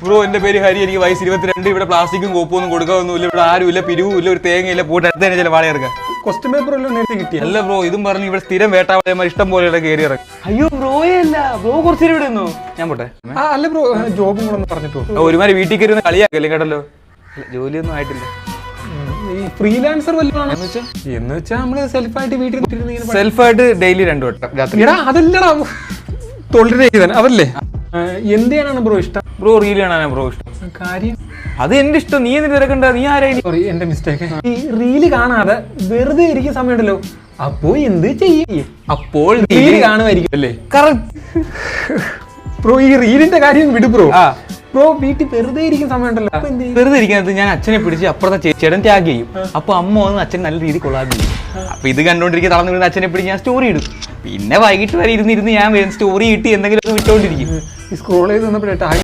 Bro എന്റെ പേര് ഹരി, എനിക്ക് വയസ്സ് 22. ഇവിടെ പ്ലാസ്റ്റിക്കും കോപ്പൊന്നും കൊടുക്കാനൊന്നുമില്ല, ഇവിടെ ആരുമില്ല, പിരിവുമില്ല, ഒരു തേങ്ങയില്ല, പോയിട്ട് അടുത്ത് തന്നെ ചില വാള ഇറക്കാം. ക്വസ്റ്റ്യൻ പേപ്പർ എല്ലാം നേരത്തെ കിട്ടിയ? അല്ല ബ്രോ, ഇതും പറഞ്ഞ് ഇവിടെ സ്ഥിരം വേട്ടാവാളയന്മാർ ഇഷ്ടം പോലെ കയറി ഇറക്കും. അയ്യോ ബ്രോയെ അല്ല, ബ്രോ കുറച്ചു ഇവിടെ നിന്നു, ഞാൻ പോട്ടെ. അല്ല ബ്രോ, ജോബും കൂടെ ഒന്ന് പറഞ്ഞിട്ടോ. ഒരുമാതിരി വീട്ടിൽ കയറി ഒന്ന് കളിയാക്കല്ലേ കേട്ടല്ലോ. ജോലിയൊന്നും ആയിട്ടില്ല. ഈ ഫ്രീലാൻസർ വല്ലതാണ് എന്ന് വെച്ചാൽ നമ്മള് സെൽഫായിട്ട് വീട്ടിൽ സെൽഫായിട്ട് ഡെയിലി 2 വട്ടം രാത്രി. അതല്ലടാ തൊഴിൽ അതല്ലേ. എന്ത് ചെയ്യാനാണ് ബ്രോ ഇഷ്ടം? ബ്രോ റീൽ കാണാനാ ബ്രോ ഇഷ്ടം. കാര്യം അത് എന്റെ ഇഷ്ടം, നീ എന്തിനു തിരക്കണ്ട, നീ ആരായി? സോറി, എന്റെ മിസ്റ്റേക്ക്. ഈ റീല് കാണാതെ വെറുതെ ഇരിക്കുന്ന സമയമുണ്ടല്ലോ, അപ്പോ എന്ത് ചെയ്യും? അപ്പോൾ റീല് കാണുമായിരിക്കും അല്ലേ? Correct bro. ഈ റീലിന്റെ കാര്യം വിട് ബ്രോ. ബ്രോ വീട്ടിൽ വെറുതെ ഇരിക്കുന്ന സമയമുണ്ടല്ലോ, വെറുതെ ഇരിക്കുന്നത് ഞാൻ അച്ഛനെ പിടിച്ച് അപ്പുറത്തെ ചേച്ചിയുടെ ടാഗ് ചെയ്യും. അപ്പൊ അമ്മ വന്ന് അച്ഛൻ നല്ല രീതി കൊള്ളാതെ ചെയ്യും. അപ്പൊ ഇത് കണ്ടോണ്ടിരിക്കുക തളർന്നു വീഴുന്ന അച്ഛനെ പിടിച്ച് ഞാൻ സ്റ്റോറി ഇടും. പിന്നെ വൈകിട്ട് വരെ ഇരുന്ന് ഞാൻ സ്റ്റോറി കിട്ടി എന്തെങ്കിലും വിട്ടോണ്ടിരിക്കും. ഈ സ്ക്രോൾ ചെയ്ത് വന്നപ്പോഴേ